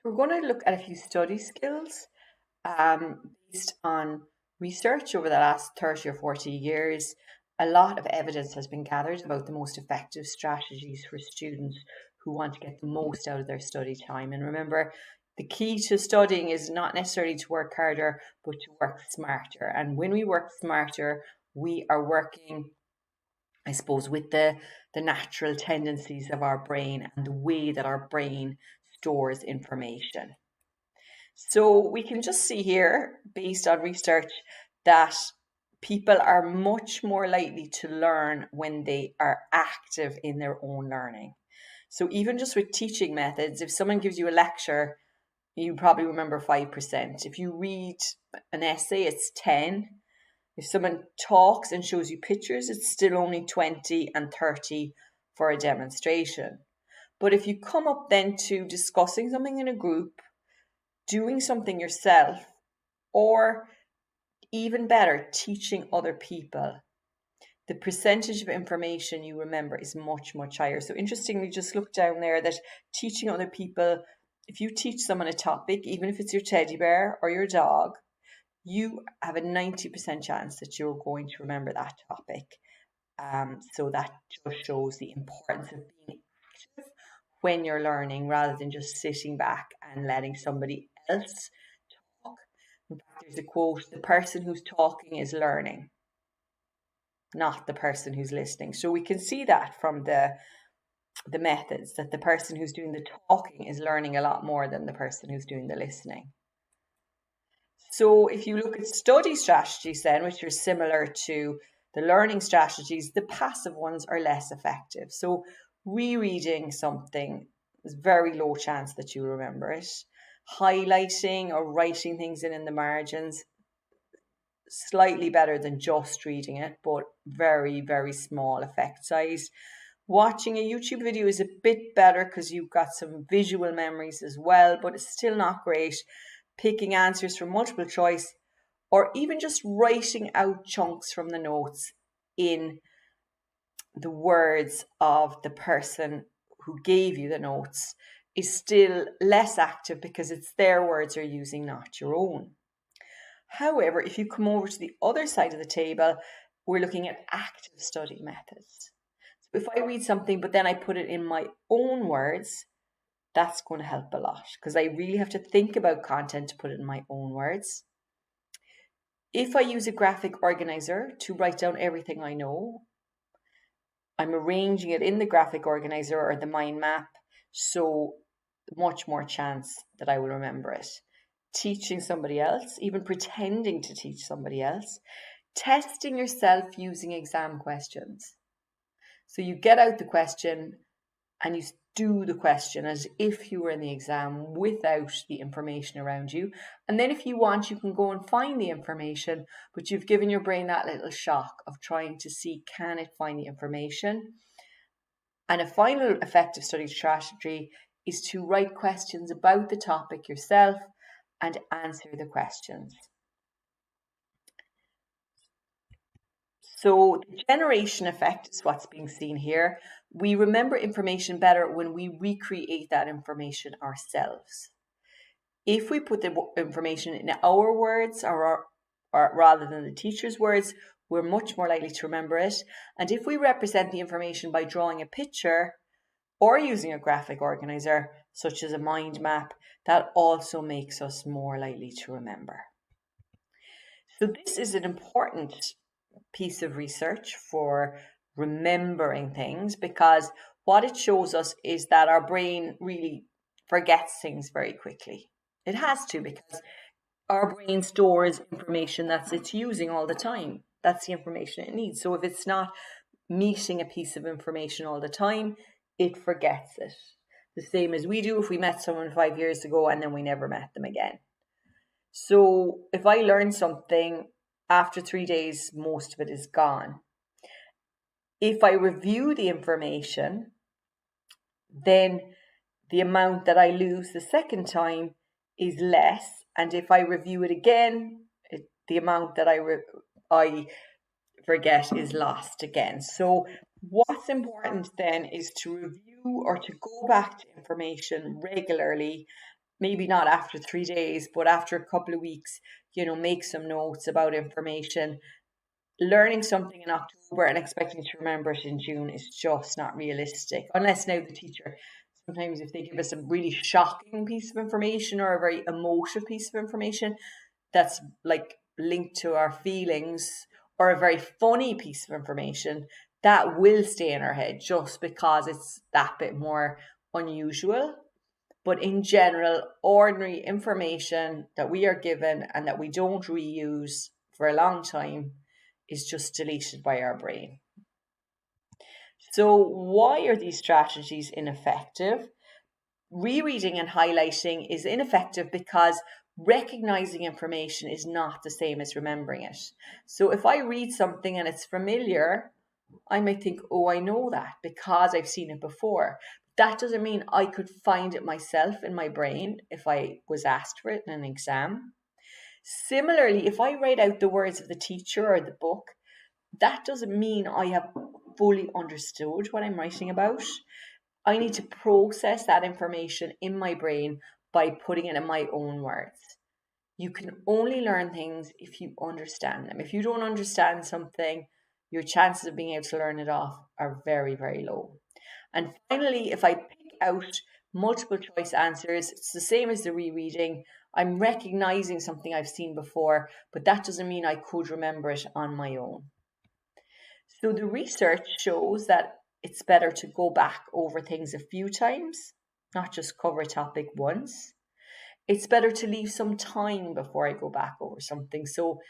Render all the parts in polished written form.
We're going to look at a few study skills based on research over the last 30 or 40 years. A lot of evidence has been gathered about the most effective strategies for students who want to get the most out of their study time. And remember, the key to studying is not necessarily to work harder, but to work smarter. And when we work smarter, we are working, I suppose, with the natural tendencies of our brain and the way that our brain stores information. So we can just see here, based on research, that people are much more likely to learn when they are active in their own learning. So even just with teaching methods, if someone gives you a lecture, you probably remember 5%. If you read an essay, it's 10. If someone talks and shows you pictures, it's still only 20 and 30 for a demonstration. But if you come up then to discussing something in a group, doing something yourself, or even better, teaching other people, the percentage of information you remember is much, much higher. So interestingly, just look down there that teaching other people, if you teach someone a topic, even if it's your teddy bear or your dog, you have a 90% chance that you're going to remember that topic. So that just shows the importance of being active when you're learning rather than just sitting back and letting somebody else talk. In fact, there's a quote, the person who's talking is learning, not the person who's listening. So we can see that from the methods, that the person who's doing the talking is learning a lot more than the person who's doing the listening. So if you look at study strategies then, which are similar to the learning strategies, the passive ones are less effective. So rereading something is very low chance that you remember it. Highlighting or writing things in the margins, slightly better than just reading it, but very, very small effect size. Watching a YouTube video is a bit better because you've got some visual memories as well, but it's still not great. Picking answers from multiple choice, or even just writing out chunks from the notes in the words of the person who gave you the notes, is still less active because it's their words you're using, not your own. However, if you come over to the other side of the table, we're looking at active study methods. So if I read something, but then I put it in my own words, that's going to help a lot because I really have to think about content to put it in my own words. If I use a graphic organizer to write down everything I know, I'm arranging it in the graphic organizer or the mind map, so much more chance that I will remember it. Teaching somebody else, even pretending to teach somebody else, testing yourself using exam questions. So you get out the question and you do the question as if you were in the exam without the information around you. And then if you want, you can go and find the information, but you've given your brain that little shock of trying to see, can it find the information? And a final effective study strategy is to write questions about the topic yourself and answer the questions. So the generation effect is what's being seen here. We remember information better when we recreate that information ourselves. If we put the information in our words or rather than the teacher's words, we're much more likely to remember it. And if we represent the information by drawing a picture or using a graphic organizer, such as a mind map, that also makes us more likely to remember. So this is an important piece of research for remembering things, because what it shows us is that our brain really forgets things very quickly. It has to, because our brain stores information that it's using all the time. That's the information it needs. So if it's not meeting a piece of information all the time, it forgets it. The same as we do if we met someone 5 years ago and then we never met them again. So if I learn something, after 3 days, most of it is gone. If I review the information, then the amount that I lose the second time is less. And if I review it again, the amount that I forget is lost again. So what's important then is to review or to go back to information regularly maybe not after 3 days, but after a couple of weeks, make some notes about information. Learning something in October and expecting to remember it in June is just not realistic. Unless now the teacher, sometimes if they give us a really shocking piece of information or a very emotive piece of information that's like linked to our feelings, or a very funny piece of information, that will stay in our head just because it's that bit more unusual. But in general, ordinary information that we are given and that we don't reuse for a long time is just deleted by our brain. So why are these strategies ineffective? Rereading and highlighting is ineffective because recognizing information is not the same as remembering it. So if I read something and it's familiar, I might think, oh, I know that because I've seen it before. That doesn't mean I could find it myself in my brain if I was asked for it in an exam. Similarly, if I write out the words of the teacher or the book, that doesn't mean I have fully understood what I'm writing about. I need to process that information in my brain by putting it in my own words. You can only learn things if you understand them. If you don't understand something, your chances of being able to learn it off are very, very low. And finally, if I pick out multiple choice answers, it's the same as the rereading. I'm recognizing something I've seen before, but that doesn't mean I could remember it on my own. So the research shows that it's better to go back over things a few times, not just cover a topic once. It's better to leave some time before I go back over something. So,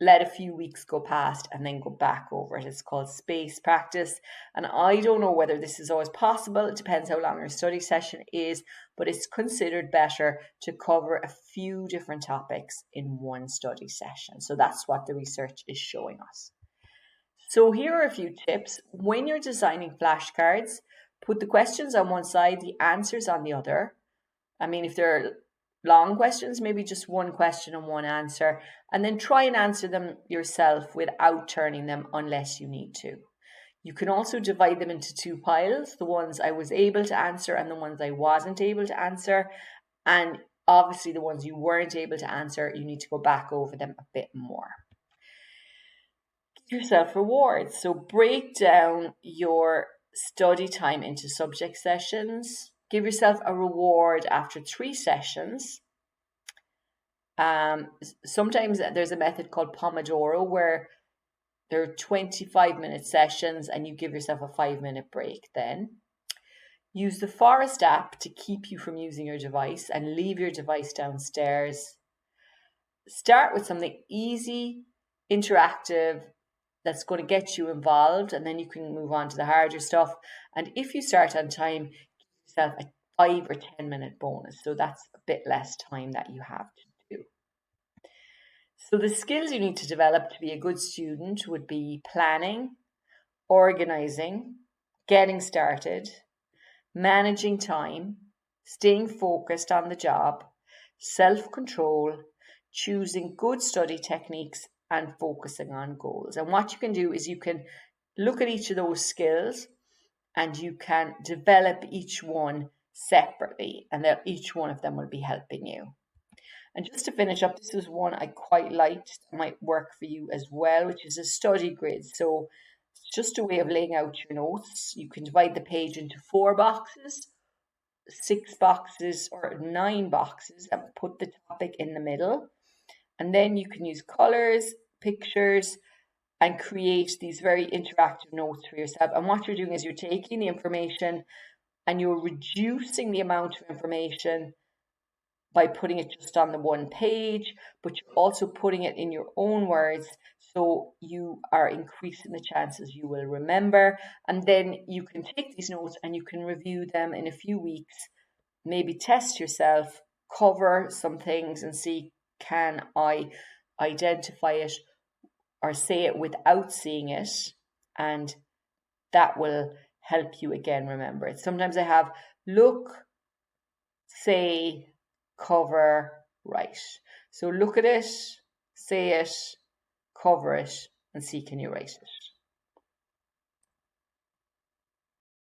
let a few weeks go past and then go back over it. It's called spaced practice. And I don't know whether this is always possible. It depends how long your study session is, but it's considered better to cover a few different topics in one study session. So that's what the research is showing us. So here are a few tips. When you're designing flashcards, put the questions on one side, the answers on the other. I mean, if they're long questions, maybe just one question and one answer, and then try and answer them yourself without turning them unless you need to. You can also divide them into two piles, the ones I was able to answer and the ones I wasn't able to answer. And obviously the ones you weren't able to answer, you need to go back over them a bit more. Give yourself rewards. So break down your study time into subject sessions. Give yourself a reward after 3 sessions. Sometimes there's a method called Pomodoro where there are 25-minute sessions and you give yourself a 5-minute break then. Use the Forest app to keep you from using your device and leave your device downstairs. Start with something easy, interactive, that's going to get you involved, and then you can move on to the harder stuff. And if you start on time, give yourself a 5 or 10-minute bonus. So that's a bit less time that you have to do. So the skills you need to develop to be a good student would be planning, organizing, getting started, managing time, staying focused on the job, self-control, choosing good study techniques, and focusing on goals. And what you can do is you can look at each of those skills and you can develop each one separately, and that each one of them will be helping you. And just to finish up, this is one I quite liked that might work for you as well, which is a study grid. So it's just a way of laying out your notes. You can divide the page into 4 boxes, 6 boxes, or 9 boxes, and put the topic in the middle. And then you can use colors, pictures, and create these very interactive notes for yourself. And what you're doing is you're taking the information and you're reducing the amount of information by putting it just on the one page, but you're also putting it in your own words, so you are increasing the chances you will remember. And then you can take these notes and you can review them in a few weeks, maybe test yourself, cover some things and see, can I identify it or say it without seeing it? And that will help you again remember it. Sometimes I have look, say, cover, write. So look at it, say it, cover it, and see can you write it.